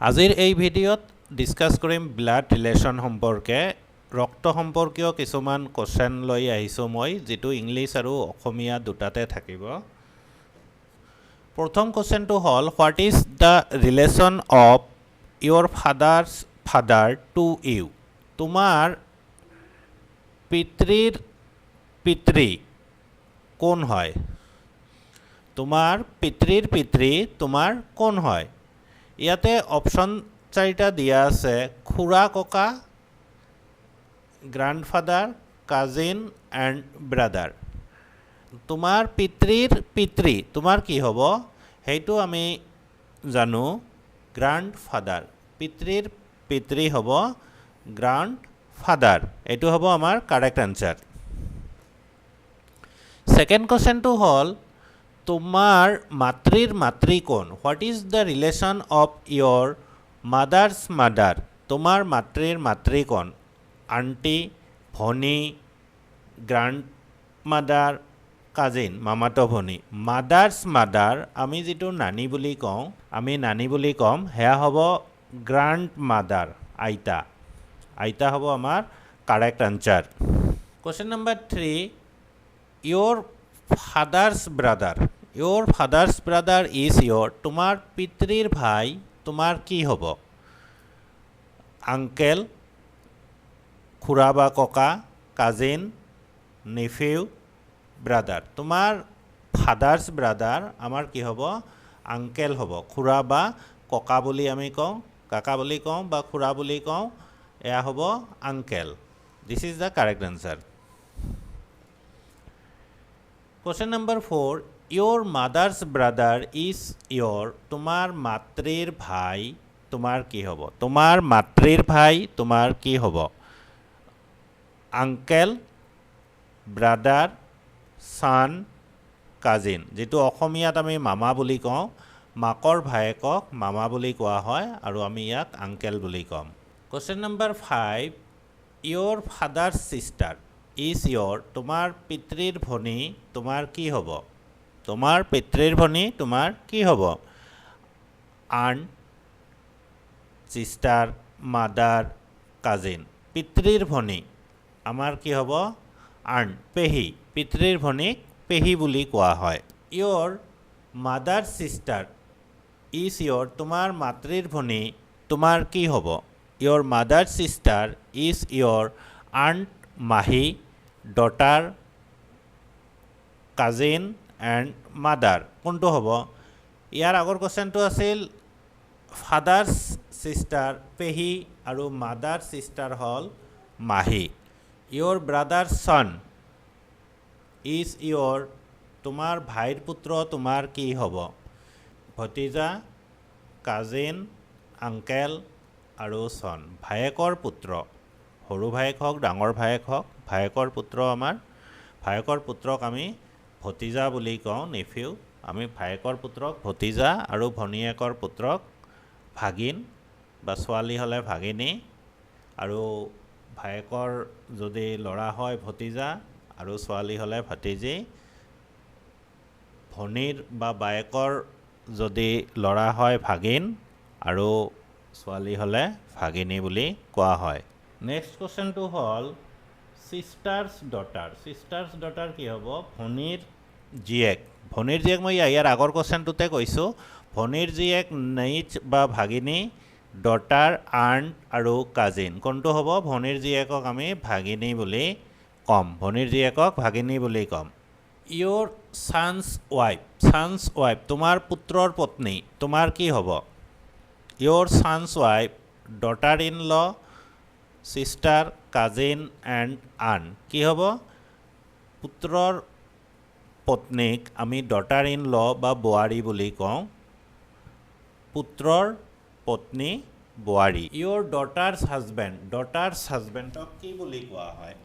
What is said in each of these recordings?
আজিৰ এই ভিডিঅ'ত ডিসকাস কৰিম ব্লাড ৰিলেশ্যন সম্পৰ্কে ৰক্ত সম্পৰ্কীয় কিছুমান কোৱেশ্চন লৈ আহিছো মই যেটো ইংলিছ আৰু অসমীয়া দুটাতে থাকিব প্ৰথম কোৱেশ্চনটো হল what is the relation of your father's father to you তোমাৰ পিতৃৰ পিতৃ কোন হয় তোমাৰ পিতৃৰ পিতৃ তোমাৰ কোন হয় ইয়াতে অপশন চাৰিটা দিয়া আছে খুৰা ককা গ্ৰান্ডফাদাৰ কাজিন এণ্ড ব্ৰাদাৰ তোমাৰ পিতৃৰ পিতৃ তোমাৰ কি হ'ব হেইটো আমি জানো গ্ৰান্ডফাদাৰ পিতৃৰ পিতৃ হ'ব গ্ৰান্ডফাদাৰ এটো হ'ব আমাৰ কাৰেক্ট আনসাৰ সেকেন্ড কোৱেশ্চনটো হল তোমাৰ মাতৃৰ মাতৃ কোন what is the relation of your mother's mother তোমাৰ মাতৃৰ মাতৃ কোন আন্টি ভনী গ্ৰান্ড মাদাৰ কাজিন মামাতো ভনী মাদার্স মাদার আমি যেটো নানি বুলি কওঁ আমি নানি বুলি কম হেয়া হ'ব গ্ৰান্ড মাদাৰ আইতা আইতা হ'ব আমাৰ correct answer question number 3 your father's brother your father's brother is your তোমার পিতৃৰ ভাই তোমাৰ কি হ'ব আঙ্কেল খুৰা বা ককা কাজিন নেফিউ ব্ৰাদাৰ তোমাৰ ফাদাৰ্স ব্ৰাদাৰ আমাৰ কি হ'ব আঙ্কেল হ'ব খুৰা বা ককা বুলি আমি কওঁ কাকা বুলি কওঁ বা খুৰা বুলি কওঁ এয়া হ'ব uncle this is the correct answer Question number 4 Your mother's brother is your তোমার মাতৃৰ ভাই তোমাৰ কি হ'ব তোমাৰ মাতৃৰ ভাই তোমাৰ কি হ'ব আঙ্কেল ব্ৰাদাৰ son কাজিন যেটো অসমীয়াত আমি মামা বুলি কওঁ মাকৰ ভায়েকক মামা বুলি কোৱা হয় আৰু আমি ইয়াক আঙ্কেল বুলি কম Question number 5 Your father's sister is your তোমার পিতৃৰ ভনী তোমাৰ কি হ'ব তোমাৰ পিতৃৰ ভনী তোমাৰ কি হ'ব aunt sister mother cousin পিতৃৰ ভনী আমাৰ কি হ'ব aunt পেহী পিতৃৰ ভনীক পেহী বুলি কোৱা হয় your mother sister is your তোমাৰ মাতৃৰ ভনী তোমাৰ কি হ'ব your mother sister is your aunt মাহী daughter cousin and mother কোনটো হ'ব ইয়াৰ আগৰ কোৱেশ্চনটো আছিল ফাদাৰ্স সিস্টাৰ পেহী আৰু মাদাৰ সিস্টাৰ হল মাহী your brother son is your তোমাৰ ভাইৰ পুত্ৰ তোমাৰ কি হ'ব ভতিজা কাজিন আঙ্কেল আৰু son ভায়েকৰ পুত্ৰ সৰু ভায়েক হওক ডাঙৰ ভায়েক হওক ভায়েকৰ পুত্ৰ আমাৰ ভায়েকৰ পুত্ৰক আমি ভতিজা বুলি কওঁ নেফিউ আমি ভায়েকৰ পুত্ৰক ভতিজা আৰু ভনীয়েকৰ পুত্ৰক ভাগিন বা ছোৱালী হলে ভাগিনী আৰু ভায়েকৰ যদি লৰা হয় ভতিজা আৰু ছোৱালী হলে ভতিজী ভনীৰ বা বায়েকৰ যদি লৰা হয় ভাগিন আৰু ছোৱালী হলে ভাগিনী বুলি কোৱা হয় নেক্সট কোৱেশ্চনটো হল সিস্টাৰ্স ডটাৰ কি হ'ব ভনীৰ জীয়েক মই ইয়াৰ আগৰ কোৱেশ্চনটোতে কৈছো ভনীৰ জীয়েক নেইচ বা ভাগিনী ডটাৰ আন্ট আৰু কাজিন কোনটো হ'ব ভনীৰ জীয়েকক আমি ভাগিনী বুলি কম ভনীৰ জীয়েকক ভাগিনী বুলি কম your son's wife তোমাৰ পুত্ৰৰ পত্নী তোমাৰ কি হ'ব your son's wife daughter in law sister cousin and aunt কি হ'ব পুত্ৰৰ পত্নীক আমি daughter in law বা বোৱাৰী বুলি কওঁ পুত্ৰৰ পত্নী বোৱাৰী your daughter's husbandক কি বুলি কোৱা হয়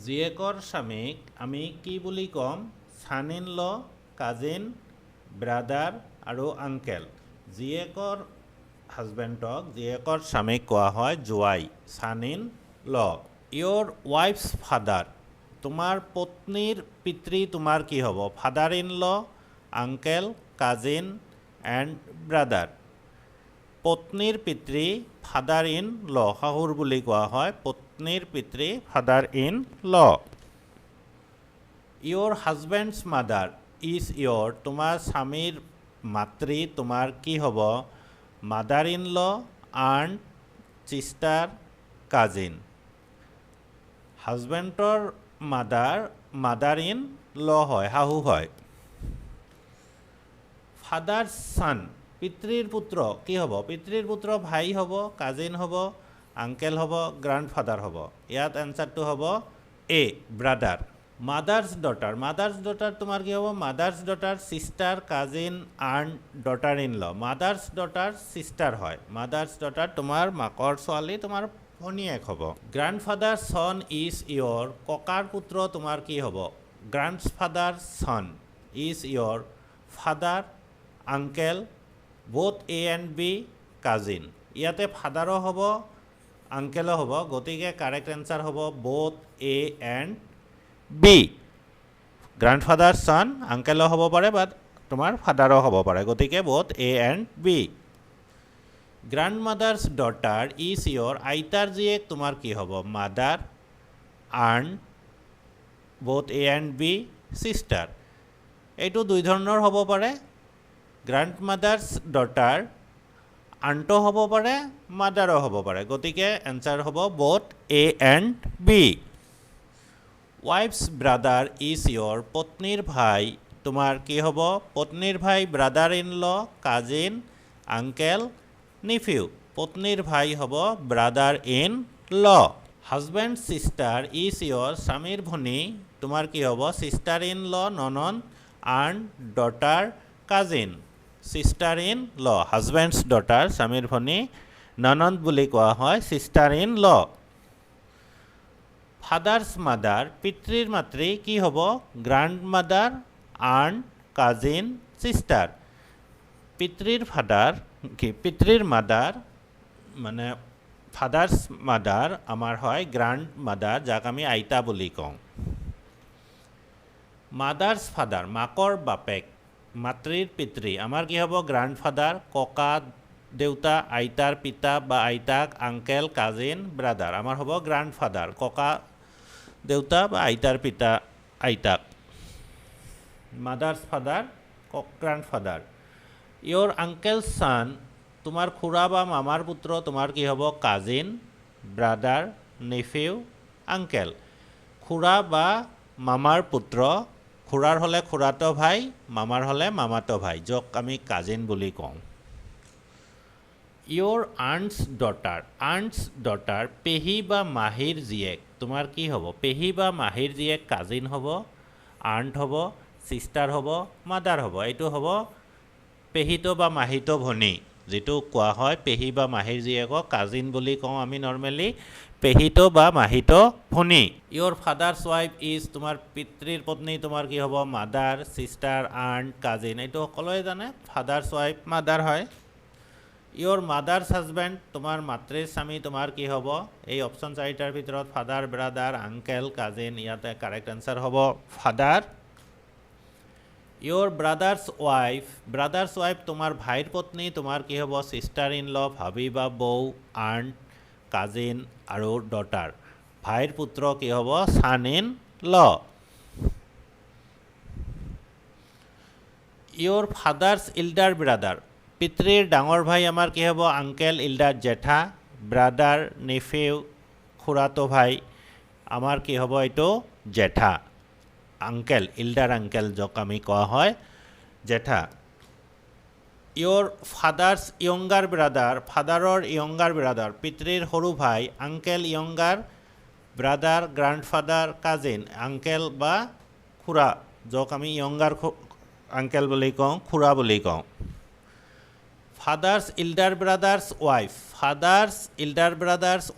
জীয়েকৰ স্বামীক আমি কি বুলি কম son in law cousin brother আৰু uncle জীয়েকৰ হাজবেণ্ডক জীয়েকৰ স্বামীক কোৱা হয় জোৱাই son in law your wife's father তোমাৰ পত্নীৰ পিতৃ তোমাৰ কি হ'ব ফাদাৰ ইন ল আঙ্কেল কাজিন এণ্ড ব্ৰাদাৰ। পত্নীৰ পিতৃ ফাদাৰ ইন ল, শাহুৰ বুলি কোৱা হয়। পত্নীৰ পিতৃ father in law. Your husband's mother is your, তোমাৰ স্বামীৰ মাতৃ তোমাৰ কি হ'ব? Mother in law, aunt, sister, cousin. হাজবেণ্ডৰ মাদাৰ ইন ল হয়, শাহু হয়। ফাদাৰ ছান, পিতৃৰ পুত্ৰ কি হ'ব? পিতৃৰ পুত্ৰ ভাই হ'ব, কাজিন হ'ব, আংকেল হ'ব, গ্ৰাণ্ডফাদাৰ হ'ব। ইয়াত এনচাৰটো হ'ব এ, ব্ৰাদাৰ। মাদাৰ্ছ ডটাৰ তোমাৰ কি হ'ব? Mother's daughter sister, cousin, aunt, daughter in law. Mother's daughter sister হয়। মাদাৰ্ছ ডটাৰ তোমাৰ মাকৰ ছোৱালী, তোমাৰ ভনীয়েক হ'ব। গ্ৰাণ্ডফাদাৰ ছন ইজ ইয়'ৰ, ককাৰ পুত্ৰ তোমাৰ কি হ'ব? Grandfather son is your father, uncle, both A and B, cousin. ইয়াতে ফাদাৰো হ'ব, আংকেলো হ'ব, গতিকে কাৰেক্ট এনচাৰ হ'ব both A and B. Grandfather son আংকেলো হ'ব পাৰে, বাট তোমাৰ ফাদাৰো হ'ব পাৰে, গতিকে both A and B. Grandmother's daughter is your, আইতাৰ জীয়েক তোমাৰ কি হ'ব? Mother, aunt, both A and B, sister. এইটো দুই ধৰণৰ হ'ব পাৰে। গ্ৰাণ্ডমাদাৰ্ছ ডটাৰ আণ্টো হ'ব পাৰে, মাদাৰো হ'ব পাৰে, গতিকে এনচাৰ হ'ব both A and B. Wife's brother is your, পত্নীৰ ভাই তোমাৰ কি হ'ব? পত্নীৰ ভাই brother in law, cousin, uncle, nephew. পত্নীৰ ভাই হ'ব brother in law. Husband sister is your, স্বামীৰ ভনী তোমাৰ কি হ'ব? চিষ্টাৰ ইন ল, ননন্দ, aunt, daughter, cousin. Sister in law, husband's daughter স্বামীৰ ভনী, ননন্দ বুলি কোৱা হয়, sister in law. Father's mother পিতৃৰ মাতৃ কি হ'ব? Grandmother, aunt, cousin, sister. পিতৃৰ মাদাৰ মানে ফাদাৰ্ছ মাদাৰ আমাৰ হয় গ্ৰাণ্ডমাদাৰ, যাক আমি আইতা বুলি কওঁ। মাদাৰ্ছ ফাদাৰ মাকৰ বাপেক, মাতৃৰ পিতৃ আমাৰ কি হ'ব? গ্ৰাণ্ডফাদাৰ, ককা দেউতা, আইতাৰ পিতা বা আইতাক, আংকেল, কাজিন, ব্ৰাদাৰ। আমাৰ হ'ব গ্ৰাণ্ডফাদাৰ, ককা দেউতা বা আইতাৰ পিতা, আইতাক। Mother's father, grandfather. Your uncle's son তোমাৰ খুৰা বা মামাৰ পুত্ৰ তোমাৰ কি হ'ব? Cousin, brother, nephew, uncle. খুৰা বা মামাৰ পুত্ৰ, খুৰাৰ হ'লে খুৰাতো ভাই, মামাৰ হ'লে মামাতো ভাই, যাক আমি কাজিন বুলি কওঁ। ইয়'ৰ আণ্টছ ডটাৰ পেহী বা মাহীৰ জীয়েক তোমাৰ কি হ'ব? পেহী বা মাহীৰ জীয়েক কাজিন হ'ব, আণ্ট হ'ব, চিষ্টাৰ হ'ব, মাদাৰ হ'ব। এইটো হ'ব পেহীতো বা মাহীতো ভনী, যিটো কোৱা হয় পেহী বা মাহীৰ জীয়েকক কাজিন বুলি কওঁ আমি নৰ্মেলি, পেহীতো বা মাহীতো ভনী। ইয়'ৰ ফাদাৰ্ছ ৱাইফ ইজ তোমাৰ পিতৃৰ পত্নী তোমাৰ কি হ'ব? Mother, sister, aunt, cousin. এইটো সকলোৱে জানে, ফাদাৰ্ছ ৱাইফ মাদাৰ হয়। ইয়'ৰ মাদাৰ্ছ হাজবেণ্ড তোমাৰ মাতৃৰ স্বামী তোমাৰ কি হ'ব? এই অপশ্যন চাৰিটাৰ ভিতৰত ফাদাৰ, ব্ৰাদাৰ, আংকেল, কাজিন, ইয়াতে কাৰেক্ট এনচাৰ হ'ব ফাদাৰ। ইয়'ৰ ব্ৰাদাৰ্ছ ৱাইফ তোমাৰ ভাইৰ পত্নী তোমাৰ কি হ'ব? চিষ্টাৰ ইন ল, ভাবি বা বৌ, আণ্ট, কাজিন আৰু ডটাৰ। ভাইৰ পুত্ৰ কি হ'ব? Son in law. Your father's elder brother পিতৃৰ ডাঙৰ ভাই আমাৰ কি হ'ব? আংকেল, ইল্ডাৰ জেঠা, ব্ৰাদাৰ, নেফিউ, খুৰাটো ভাই আমাৰ কি হ'ব? এইটো জেঠা। আংকেল, ইল্ডাৰ আংকেল যাক আমি কোৱা হয় জেঠা। ইয়'ৰ ফাদাৰ্ছ য়ংগাৰ ব্ৰাদাৰ ফাদাৰৰ য়ংগাৰ ব্ৰাদাৰ পিতৃৰ সৰু ভাই, আংকেল য়ংগাৰ, ব্ৰাদাৰ, গ্ৰাণ্ডফাদাৰ, কাজিন, আংকেল বা খুৰা যাক আমি য়ংগাৰ আংকেল বুলি কওঁ, খুৰা বুলি কওঁ। Father's elder brother's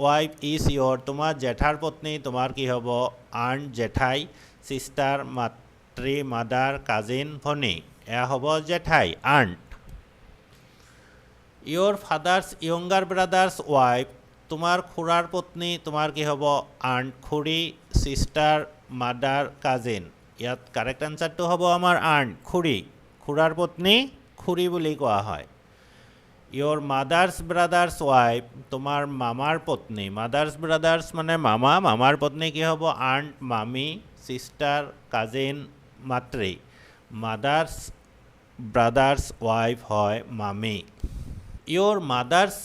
wife is your তোমাৰ জেঠাৰ পত্নী তোমাৰ কি হ'ব? আণ্ট, জেঠাই, চিষ্টাৰ, মাতৃ, মাদাৰ, কাজিন, ভনী। এয়া হ'ব জেঠাই, aunt. Your father's younger brother's wife তোমাৰ খুৰাৰ পত্নী তোমাৰ কি হ'ব? আণ্ট, খুৰী, চিষ্টাৰ, মাদাৰ, কাজিন। ইয়াত কাৰেক্ট এনচাৰটো হ'ব আমাৰ আণ্ট, খুৰী। খুৰাৰ পত্নী খুৰী বুলি কোৱা হয় ইয়'ৰ মাদাৰ্ছ ব্ৰাদাৰ্ছ ৱাইফ তোমাৰ মামাৰ পত্নী মাদাৰ্ছ ব্ৰাদাৰ্ছ মানে মামা মামাৰ পত্নী কি হ'ব আণ্ট মামী ছিষ্টাৰ কাজিন মাতৃ মাদাৰ্ছ ব্ৰাদাৰ্ছ ৱাইফ হয় মামী ইয়'ৰ মাদাৰ্ছ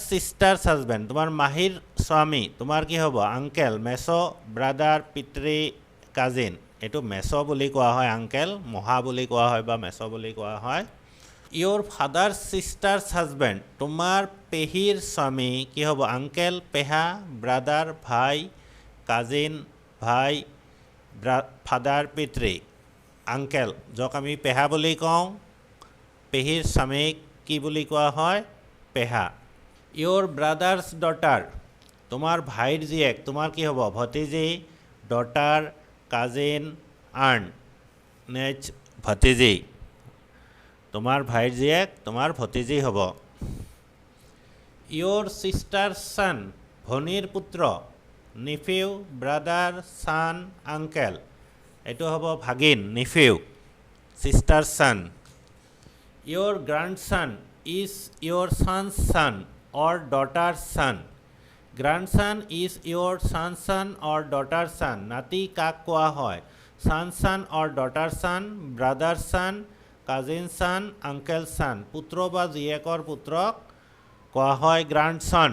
ছিষ্টাৰ্ছ হাজবেণ্ড তোমাৰ মাহীৰ স্বামী তোমাৰ কি হ'ব আংকেল মেছ' ব্ৰাদাৰ পিতৃ কাজিন এইটো মেছ' বুলি কোৱা হয় আংকেল মহা বুলি কোৱা হয় বা মেছ' বুলি কোৱা হয় ইয়'ৰ ফাদাৰ্ছ ছিষ্টাৰ্ছ হাজবেণ্ড তোমাৰ পেহীৰ স্বামী কি হ'ব আংকেল পেহা ব্ৰাদাৰ ভাই কাজিন ভাই ফাদাৰ পিতৃ আংকেল যাক আমি পেহা বুলি কওঁ পেহীৰ স্বামীক কি বুলি কোৱা হয় পেহা ইয়'ৰ ব্ৰাদাৰ্ছ ডটাৰ তোমাৰ ভাইৰ জীয়েক তোমাৰ কি হ'ব ভতিজী ডটাৰ কাজিন আণ্ট নেক্সট ভতিজী তোমাৰ ভাইৰ জীয়েক তোমাৰ ভতিজী হ'ব ইয়'ৰ ছিষ্টাৰ ছান ভনীৰ পুত্ৰ নিফিউ ব্ৰাদাৰ ছান আংকেল এইটো হ'ব ভাগিন nephew sister son your grandson is your son's son or daughter son grandson is your son son or daughter son নাতি কাক কোৱা হয় son son or daughter son brother son cousin son uncle son পুত্ৰ বা জীয়েকৰ পুত্ৰক কোৱা হয় গ্ৰাণ্ডছন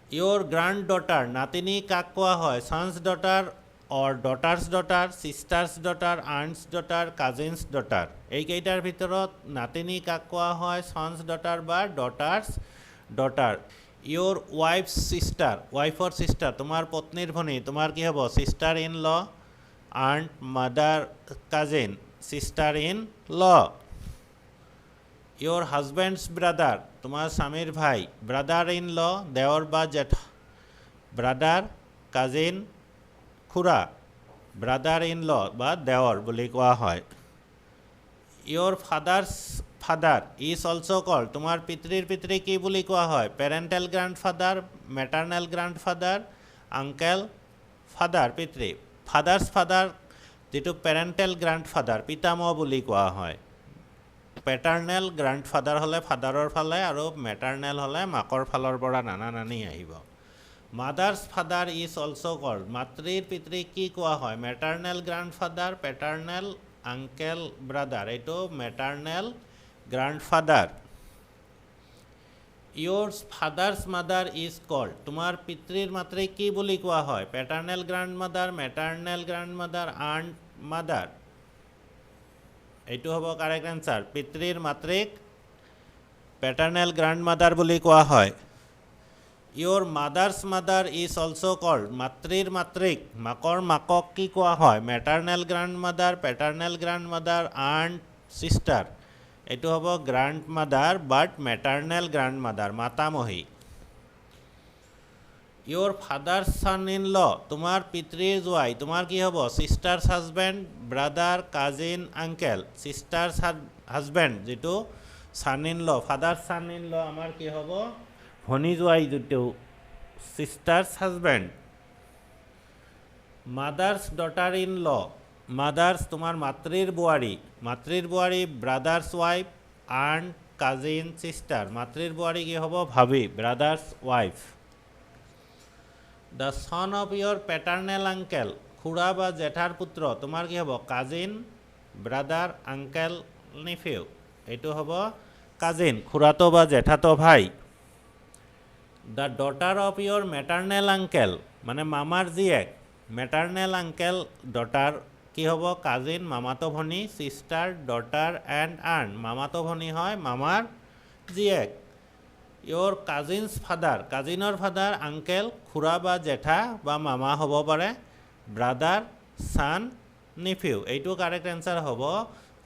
ইয়'ৰ গ্ৰাণ্ড ডটাৰ নাতিনী কাক কোৱা হয় son's daughter or daughter's daughter sister's daughter aunt's daughter cousin's daughter এইকেইটাৰ ভিতৰত নাতিনী কাক কোৱা হয় ছানছ ডটাৰ বা daughter's daughter your wife's sister ৱাইফৰ ছিষ্টাৰ তোমাৰ পত্নীৰ ভনী তোমাৰ কি হ'ব sister in law aunt mother cousin sister in law your husband's brother তোমাৰ স্বামীৰ ভাই ব্ৰাদাৰ ইন ল দেৱৰ বা জেঠ ব্ৰাদাৰ কাজিন খুৰা ব্ৰাদাৰ ইন ল বা দেৱৰ বুলি কোৱা হয় your father's father is also' কল তোমাৰ পিতৃৰ পিতৃ কি বুলি কোৱা হয় পেৰেণ্টেল গ্ৰাণ্ডফাদাৰ মেটাৰ্নেল গ্ৰাণ্ডফাদাৰ আংকেল ফাদাৰ পিতৃ ফাদাৰ্ছ ফাদাৰ যিটো পেৰেণ্টেল গ্ৰাণ্ডফাদাৰ পিতামহ বুলি কোৱা হয় পেটাৰ্নেল গ্ৰাণ্ডফাদাৰ হ'লে ফাদাৰৰ ফালে আৰু মেটাৰ্নেল হ'লে মাকৰ ফালৰ পৰা নানা নানি আহিব mothers father is also' call মাতৃৰ পিতৃক কি কোৱা হয় মেটাৰ্নেল গ্ৰাণ্ডফাদাৰ পেটাৰ্নেল আংকেল ব্ৰাদাৰ এইটো maternal grandfather your father's mother is call তোমাৰ পিতৃৰ মাতৃক কি বুলি কোৱা হয় paternal grandmother maternal grandmother aunt mother এইটো হ'ব কাৰেক্ট এনচাৰ পিতৃৰ মাতৃক পেটাৰ্নেল গ্ৰাণ্ড মাদাৰ বুলি কোৱা হয় your mother's mother is also' call মাতৃৰ মাতৃক মাকৰ মাকক কি কোৱা হয় maternal grandmother paternal grandmother aunt sister এইটো হ'ব grandmother but maternal grandmother মাতামহী your father's son in law তোমাৰ পিতৃৰ জোৱাই তোমাৰ কি হ'ব sister's husband brother cousin uncle sister's husband যিটো son in law father's son in law আমাৰ কি হ'ব ভনী জোৱাই যিটো sister's husband mother's daughter in law mother's তোমাৰ মাতৃৰ বোৱাৰী brother's wife aunt cousin sister মাতৃৰ বোৱাৰী কি হ'ব ভাবি brother's wife the son of your paternal uncle খুৰা বা জেঠাৰ পুত্ৰ তোমাৰ কি হ'ব কাজিন ব্ৰাদাৰ আংকেল নিফিউ এইটো হ'ব কাজিন খুৰাটো বা জেঠাটো ভাই the daughter of your maternal uncle মানে মামাৰ জীয়েক মেটাৰ্নেল আংকেল ডটাৰ কি হ'ব কাজিন মামাতো ভনী ছিষ্টাৰ ডটাৰ এণ্ড আণ্ট মামাতো ভনী হয় মামাৰ জীয়েক ইয়'ৰ কাজিনছ ফাদাৰ কাজিনৰ ফাদাৰ আংকেল খুৰা বা জেঠা বা মামা হ'ব পাৰে ব্ৰাদাৰ ছান নিফিউ এইটো কাৰেক্ট এনচাৰ হ'ব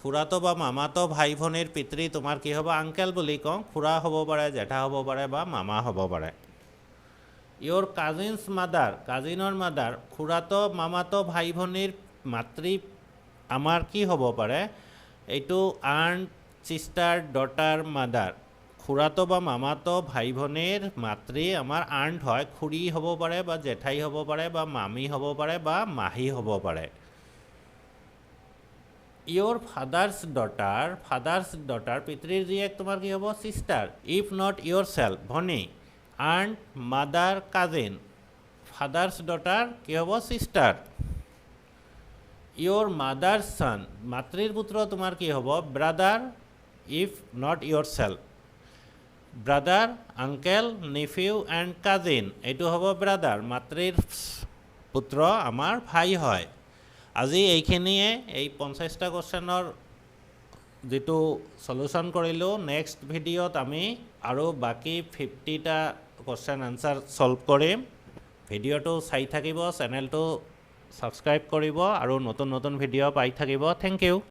খুৰাটো বা মামাতো ভাই ভনীৰ পিতৃ তোমাৰ কি হ'ব আংকেল বুলি কওঁ খুৰা হ'ব পাৰে জেঠা হ'ব পাৰে বা মামা হ'ব পাৰে ইয়'ৰ কাজিনছ মাদাৰ কাজিনৰ মাদাৰ খুৰাটো মামাতো ভাই ভনীৰ মাতৃ আমাৰ কি হ'ব পাৰে এইটো আণ্ট ছিষ্টাৰ ডটাৰ মাদাৰ খুৰাটো বা মামাতো ভাই ভনীৰ মাতৃ আমাৰ আণ্ট হয় খুৰী হ'ব পাৰে বা জেঠাই হ'ব পাৰে বা মামী হ'ব পাৰে বা মাহী হ'ব পাৰে ইয়'ৰ ফাদাৰ্ছ ডটাৰ পিতৃৰ জীয়েক তোমাৰ কি হ'ব sister if not your self ভনী aunt mother cousin father's daughter কি হ'ব ছিষ্টাৰ ইয়'ৰ মাদাৰ্ছ ছান মাতৃৰ পুত্ৰ তোমাৰ কি হ'ব brother if not your self brother uncle nephew and cousin এইটো হ'ব ব্ৰাদাৰ মাতৃৰ পুত্ৰ আমাৰ ভাই হয় আজি এইখিনিয়ে এই 50টা কুৱেশ্যনৰ যিটো সলিউশ্যন কৰিলোঁ নেক্সট ভিডিঅ'ত আমি আৰু বাকী 50টা কুৱেশ্যন আনচাৰ সলভ কৰিম ভিডিঅ'টো চাই থাকিব চেনেলটো ছাবস্ক্ৰাইব কৰিব আৰু নতুন নতুন ভিডিঅ' পাই থাকিব থেংক ইউ